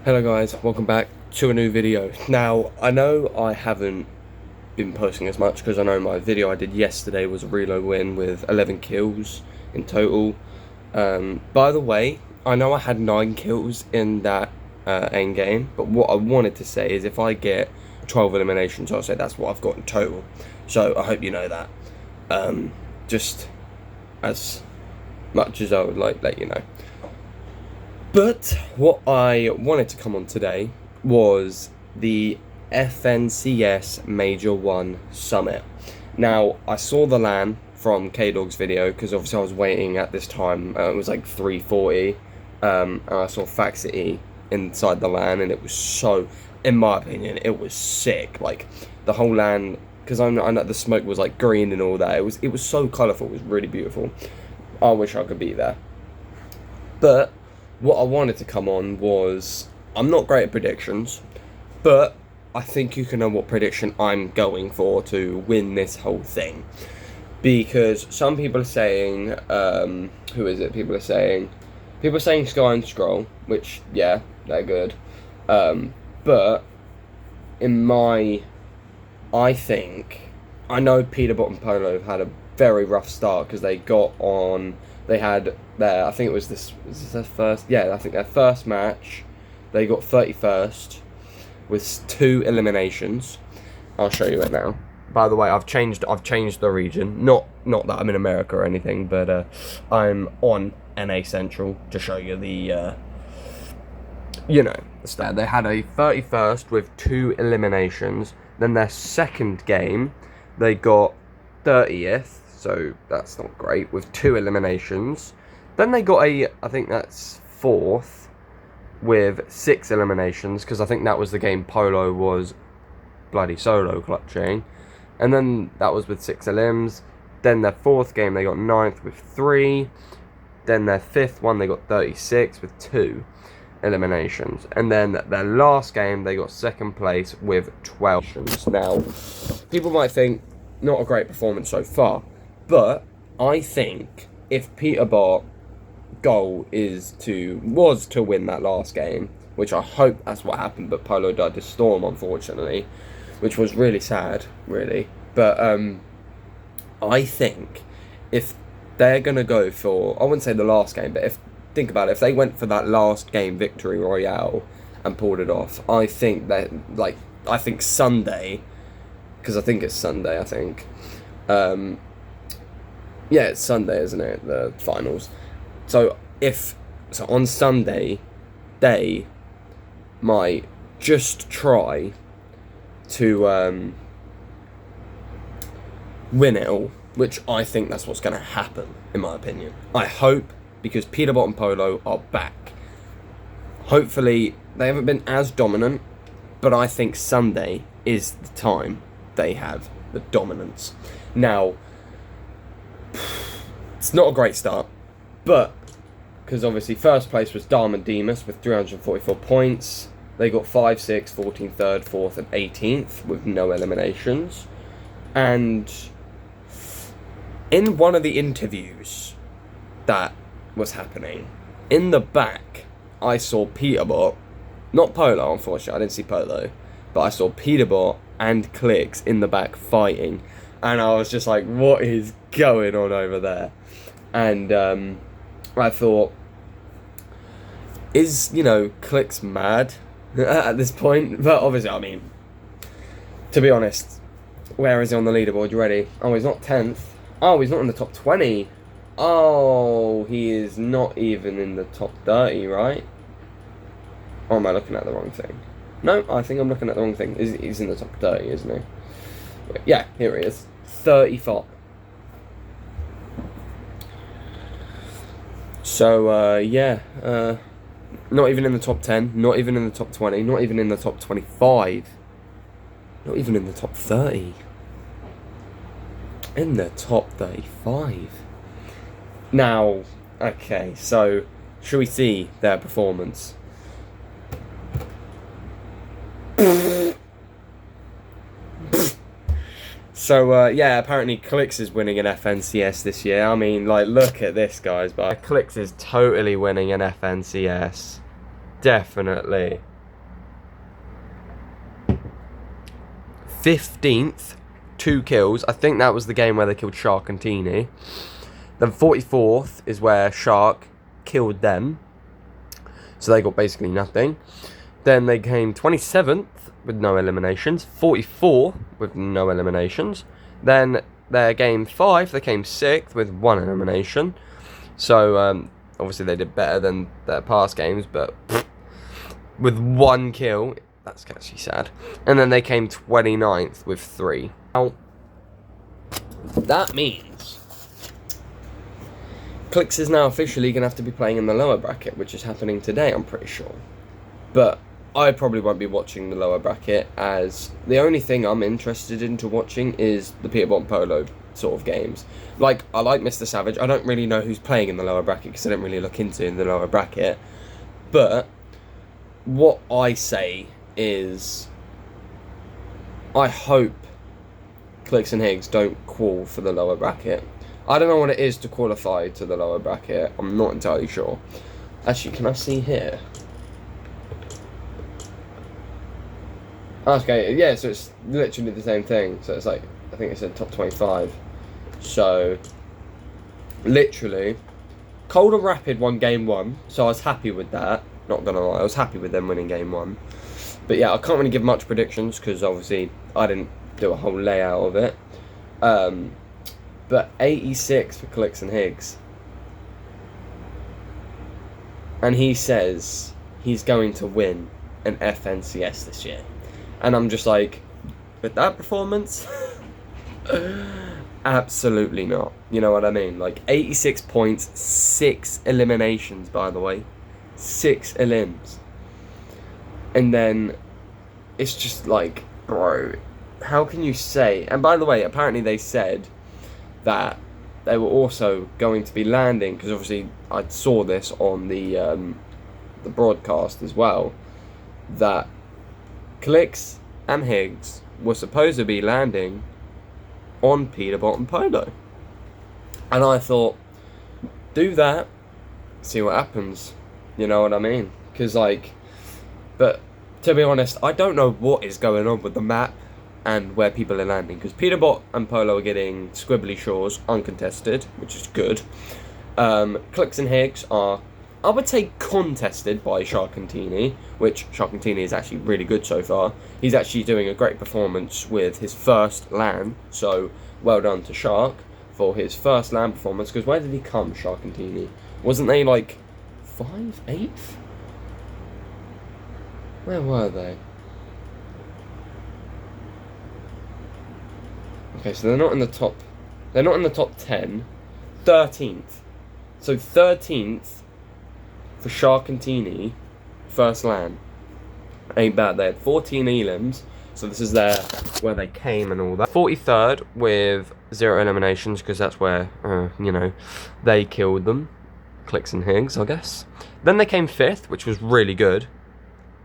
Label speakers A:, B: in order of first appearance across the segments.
A: Hello guys, welcome back to a new video. Now, I know I haven't been posting as much because I know my video I did yesterday was a reload win with 11 kills in total. By the way, I know I had 9 kills in that end game, but what I wanted to say is if I get 12 eliminations, I'll say that's what I've got in total. So I hope you know that. Just as much as I would like let you know. But what I wanted to come on today was the FNCS Major 1 Summit. Now, I saw the LAN from K-Dog's video, because obviously I was waiting at this time, it was like 3:40, and I saw Faxity inside the LAN, and it was so, in my opinion, it was sick. Like, the whole LAN, because I know the smoke was like green and all that, it was so colourful, it was really beautiful. I wish I could be there. But what I wanted to come on was, I'm not great at predictions, but I think you can know what prediction I'm going for to win this whole thing. Because some people are saying, who is it? People are saying Sky and Scroll, which, yeah, they're good. But, I think, I know Peterbot and Polo have had a very rough start because they had their, I think it was this their first, yeah, I think their first match, they got 31st with 2 eliminations. I'll show you it now. By the way, I've changed the region, not that I'm in America or anything, but I'm on NA Central to show you the, the stat. They had a 31st with 2 eliminations. Then their second game, they got 30th. So that's not great, with 2 eliminations. Then they got I think that's 4th, with 6 eliminations, because I think that was the game Polo was bloody solo clutching. And then that was with 6 elims. Then their 4th game, they got 9th with 3. Then their 5th one, they got 36 with 2 eliminations. And then their last game, they got 2nd place with 12. Now, people might think, not a great performance so far. But I think if Peterbot goal was to win that last game, which I hope that's what happened, but Polo died to Storm, unfortunately, which was really sad, really. But I think if they're gonna go for, I wouldn't say the last game, but think about it, if they went for that last game victory royale and pulled it off, I think that, I think Sunday, because I think it's Sunday, yeah, it's Sunday, isn't it? The finals. So on Sunday, they might just try to win it all, which I think that's what's going to happen, in my opinion. I hope, because Peterbot and Polo are back. Hopefully, they haven't been as dominant, but I think Sunday is the time they have the dominance. Now, it's not a great start, but because obviously first place was Diamond Demas with 344 points. They got 5, 6, 14th, 3rd, 4th, and 18th with no eliminations. And in one of the interviews that was happening, in the back, I saw Peterbot, not Polo, unfortunately, I didn't see Polo, but I saw Peterbot and Clix in the back fighting. And I was just like, what is going on over there? And I thought, is, Clix mad at this point? But obviously, I mean, to be honest, where is he on the leaderboard? You ready? Oh, he's not 10th. Oh, he's not in the top 20. Oh, he is not even in the top 30, right? Or am I looking at the wrong thing? No, I think I'm looking at the wrong thing. He's in the top 30, isn't he? Yeah, here he is. 34. So, not even in the top 10, not even in the top 20, not even in the top 25, not even in the top 30. In the top 35. Now, okay, so, should we see their performance? So, yeah, apparently Clix is winning an FNCS this year. I mean, look at this, guys. But Clix is totally winning an FNCS. Definitely. 15th, 2 kills. I think that was the game where they killed Shark and Teeny. Then 44th is where Shark killed them. So they got basically nothing. Then they came 27th with no eliminations. 44 with no eliminations. Then their game 5, they came 6th with 1 elimination. So obviously they did better than their past games, but with 1 kill, that's actually sad. And then they came 29th with 3. Now, that means clix is now officially going to have to be playing in the lower bracket, which is happening today, I'm pretty sure. But I probably won't be watching the lower bracket, as the only thing I'm interested into watching is the Peter Bot and Polo sort of games. Like, I like Mr. Savage. I don't really know who's playing in the lower bracket because I don't really look into in the lower bracket. But what I say is, I hope clix and Higgs don't qual for the lower bracket. I don't know what it is to qualify to the lower bracket. I'm not entirely sure. Actually, can I see here? Okay, yeah, so it's literally the same thing. So it's like, I think it said top 25. So, literally, Cold and Rapid won game 1. So I was happy with that. Not gonna lie, I was happy with them winning game 1. But yeah, I can't really give much predictions because obviously I didn't do a whole layout of it. But 86 for clix and Higgs. And he says he's going to win an FNCS this year. And I'm just like, with that performance? Absolutely not. You know what I mean? Like, 86 points, 6 eliminations, by the way. 6 elims. And then, it's just like, bro, how can you say... And by the way, apparently they said that they were also going to be landing, because obviously I saw this on the broadcast as well, that clix and Higgs were supposed to be landing on Peter Bot and Polo. And I thought, do that, see what happens. You know what I mean? Because, like, but to be honest, I don't know what is going on with the map and where people are landing, because Peter Bot and Polo are getting Squibbly Shores uncontested, which is good. Clix and Higgs are, I would say, contested by Sharkantini, which Sharkantini is actually really good so far. He's actually doing a great performance with his first LAN, so well done to Shark for his first LAN performance, because where did he come, Sharkantini? Wasn't they like 5th, 8th? Where were they? Okay, so they're not in the top 10. 13th. So 13th for Sharkantini, first LAN. Ain't bad. They had 14 elims, so this is where they came and all that. 43rd with 0 eliminations, because that's where, you know, they killed them. Clix and Higgs, I guess. Then they came 5th, which was really good,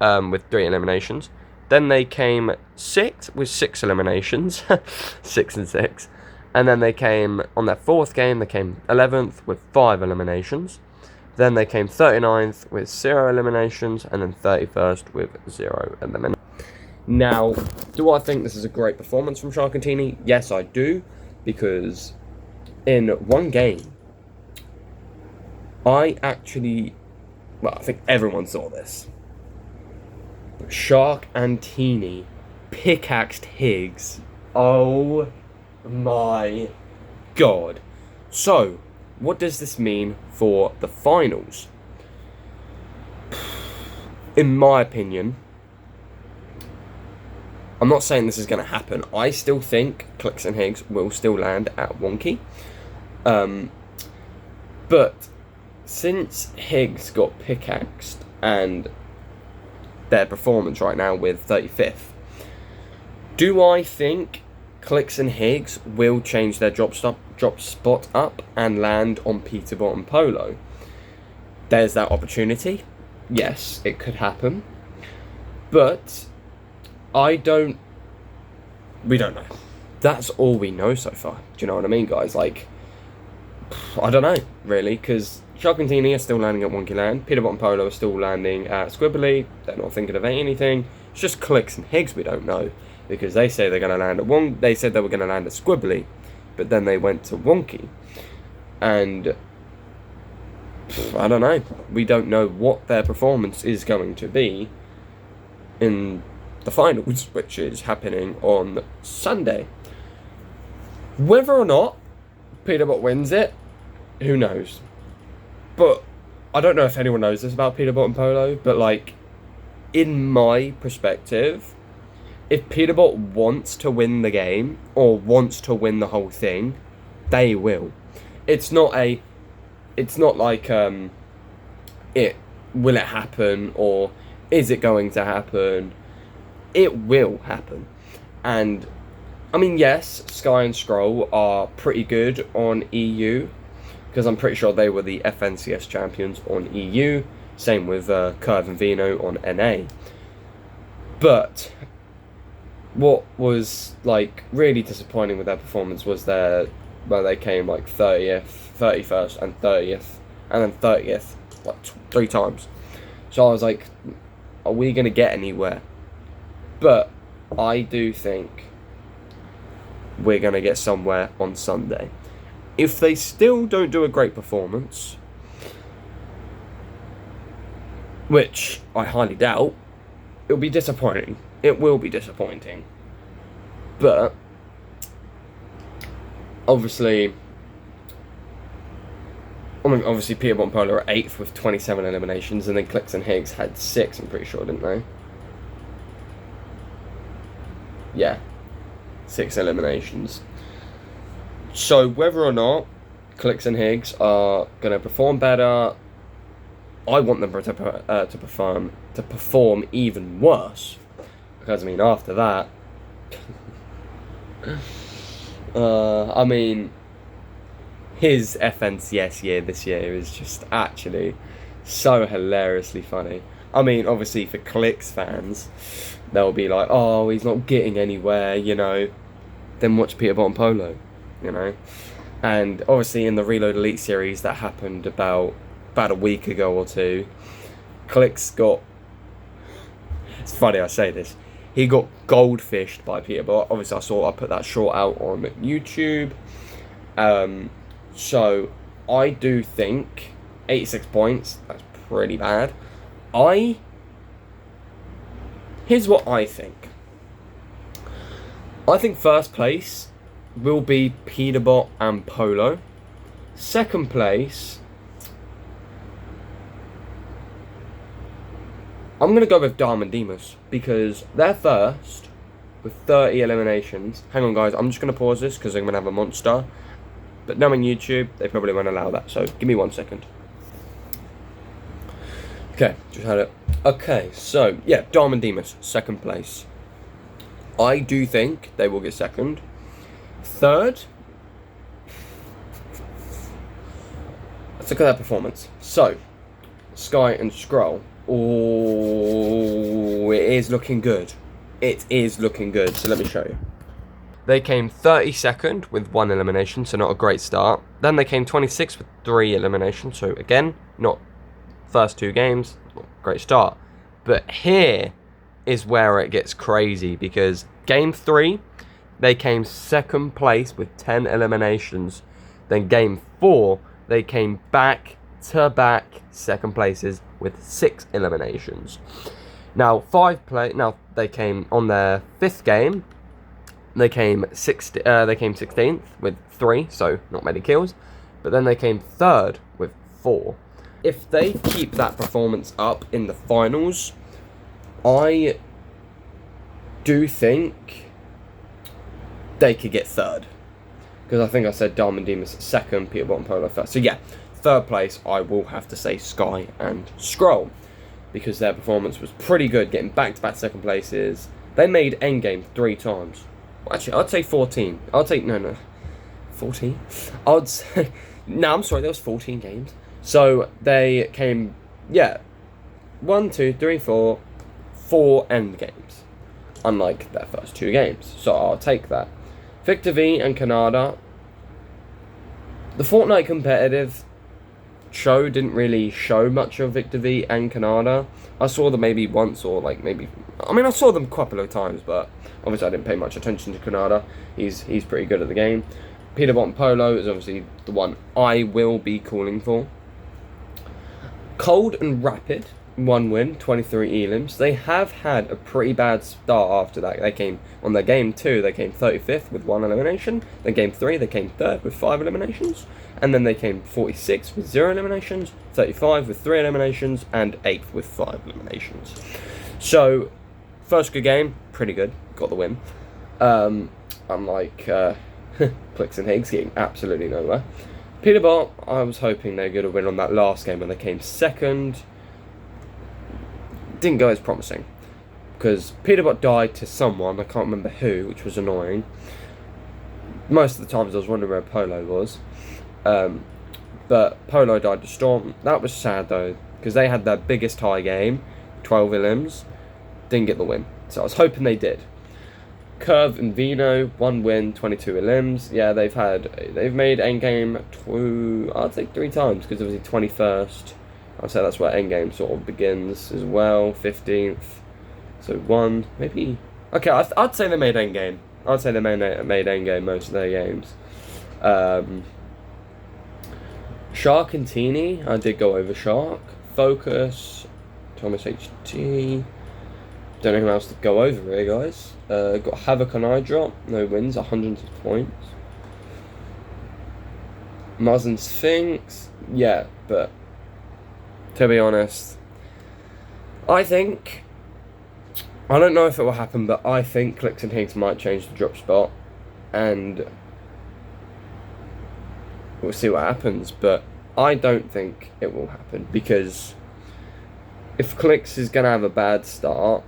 A: with 3 eliminations. Then they came 6th with 6 eliminations. 6 and 6. And then they came, on their 4th game, they came 11th with 5 eliminations. Then they came 39th with 0 eliminations. And then 31st with 0 eliminations. Now, do I think this is a great performance from Sharkantini? Yes, I do. Because in one game, I think everyone saw this. Shark and Teeny pickaxed Higgs. Oh my god. So, what does this mean for the finals? In my opinion, I'm not saying this is going to happen. I still think clix and Higgs will still land at Wonky. But since Higgs got pickaxed and their performance right now with 35th, do I think clix and Higgs will change their drop spot up and land on Peter Bot and Polo? There's that opportunity. Yes, it could happen. But we don't know. That's all we know so far. Do you know what I mean, guys? Like, I don't know, really, because Sharkantini are still landing at Wonky Land. Peter Bot and Polo are still landing at Squibbly. They're not thinking of anything. It's just clix and Higgs we don't know. because they say they're going to land at they said they were going to land at Squibbly, but then they went to Wonky, and I don't know. We don't know what their performance is going to be in the finals, which is happening on Sunday. Whether or not Peterbot wins it, who knows? But I don't know if anyone knows this about Peterbot and Polo, but like, in my perspective, if Peterbot wants to win the game or wants to win the whole thing, they will. It's not like will it happen or is it going to happen? It will happen. And I mean, yes, Sky and Scroll are pretty good on EU, because I'm pretty sure they were the FNCS champions on EU. Same with Curve and Vino on NA. But what was like really disappointing with their performance was where they came like 30th, 31st, and 30th, and then 30th like 3 times. So I was like, are we gonna get anywhere? But I do think we're gonna get somewhere on Sunday. If they still don't do a great performance, which I highly doubt, it'll be disappointing. It will be disappointing. But obviously Peterbot and Polo are 8th with 27 eliminations, and then Clix and Higgs had 6, I'm pretty sure, didn't they? Yeah, 6 eliminations. So whether or not Clix and Higgs are going to perform better, I want them to perform even worse, because I mean, after that, I mean, his FNCS year this year is just actually so hilariously funny. I mean, obviously for Clix fans, they'll be like, oh, he's not getting anywhere, you know. Then watch Peterbot and Polo, you know. And obviously in the Reload Elite series that happened about a week ago or two, Clix got, it's funny I say this, he got goldfished by Peterbot. Obviously I put that short out on YouTube. So I do think 86 points, that's pretty bad. Here's what I think. I think first place will be Peterbot and Polo. Second place, I'm going to go with Diamond Demas, because they're first with 30 eliminations. Hang on guys, I'm just going to pause this because I'm going to have a monster. But knowing YouTube, they probably won't allow that, so give me 1 second. Okay, just had it. Okay, so, yeah, Diamond Demas, second place. I do think they will get second. Third, let's look at their performance. So, Sky and Scroll. Oh, it is looking good. It is looking good, so let me show you. They came 32nd with 1 elimination, so not a great start. Then they came 26th with 3 eliminations, so again, not first 2 games, not a great start. But here is where it gets crazy, because game 3, they came 2nd place with 10 eliminations. Then game 4, they came back-to-back 2nd places with 6 eliminations. Now, they came on their 5th game. They came 16th with 3, so not many kills. But then they came 3rd with 4. If they keep that performance up in the finals, I do think they could get 3rd. Because I think I said Diamond Demas 2nd, Peterbot and Polo 1st. So yeah, 3rd place, I will have to say Sky and Scroll, because their performance was pretty good, getting back-to-back 2nd places. They made endgame 3 times. Actually, I'd say 14. 14? I'd say, no, I'm sorry, there was 14 games. So they came, 1, 2, 3, 4 end games, unlike their first 2 games. So I'll take that. Victor V and Canada, the Fortnite competitive show didn't really show much of Victor V and Canada. I saw them maybe once or like maybe... I mean, I saw them a couple of times, but obviously I didn't pay much attention to Canada. He's pretty good at the game. Peter Bottom Polo is obviously the one I will be calling for. Cold and Rapid, 1 win, 23 elims. They have had a pretty bad start after that. They came, on their game 2, they came 35th with 1 elimination. Then game 3, they came 3rd with 5 eliminations. And then they came 46 with 0 eliminations, 35 with 3 eliminations, and 8th with 5 eliminations. So, first good game, pretty good, got the win. Unlike Clix and Higgs getting absolutely nowhere. Peterbot, I was hoping they were going to win on that last game when they came 2nd. Didn't go as promising, because Peterbot died to someone, I can't remember who, which was annoying. Most of the times I was wondering where Polo was. But Polo died to Storm. That was sad though, because they had their biggest tie game, 12 elims, didn't get the win. So I was hoping they did. Curve and Vino, 1 win, 22 elims. Yeah, they've made endgame I'd say 3 times, because obviously 21st. I'd say that's where endgame sort of begins as well. 15th, so 1 maybe. Okay, I'd say they made endgame. I'd say they made endgame most of their games. Shark and Teeny, I did go over Shark. Focus, Thomas HT. Don't know who else to go over here, guys. Got Havoc on eye drop, no wins, 106 points. Muzz and Sphinx, yeah, but to be honest, I don't know if it will happen, but I think Clix and Higgs might change the drop spot, and we'll see what happens, but I don't think it will happen, because if Clix is going to have a bad start,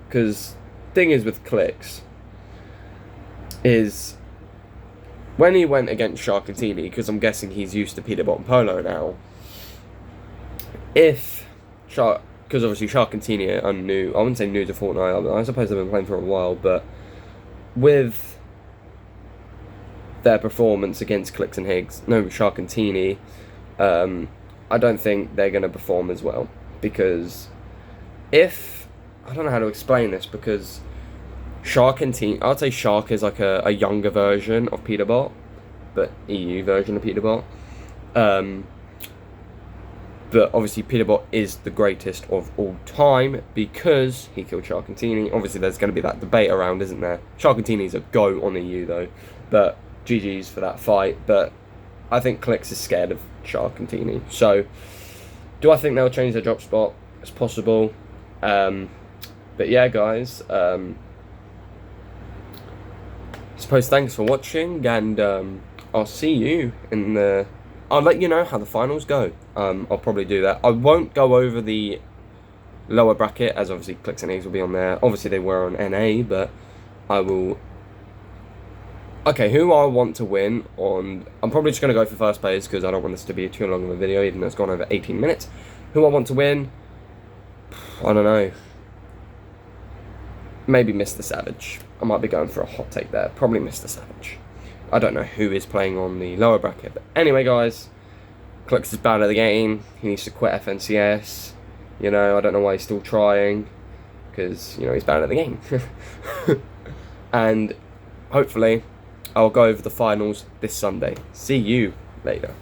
A: because thing is with Clix is when he went against Sharkatini, because I'm guessing he's used to Peter Bottom Polo now, because obviously Sharkatini are new, I wouldn't say new to Fortnite, I suppose they've been playing for a while, but with their performance against Clix and Higgs, Sharkatini, I don't think they're going to perform as well, because I don't know how to explain this, because I'd say Shark is like a younger version of Peterbot, but EU version of Peterbot. But obviously Peterbot is the greatest of all time because he killed Sharkantini. Obviously there's going to be that debate around, isn't there? Sharkantini's a GOAT on EU though, but GG's for that fight. But I think Clix is scared of Sharkantini. So, do I think they'll change their drop spot? It's possible. But yeah, guys, I suppose thanks for watching, and I'll see you in the... I'll let you know how the finals go. I'll probably do that. I won't go over the lower bracket, as obviously Clix and Eggs will be on there. Obviously they were on NA, but I will... Okay, who I want to win on... I'm probably just going to go for first place, because I don't want this to be too long of a video, even though it's gone over 18 minutes. Who I want to win... I don't know. Maybe Mr. Savage. I might be going for a hot take there. Probably Mr. Savage. I don't know who is playing on the lower bracket. But anyway, guys, Clix is bad at the game. He needs to quit FNCS. You know, I don't know why he's still trying. Because, you know, he's bad at the game. And hopefully, I'll go over the finals this Sunday. See you later.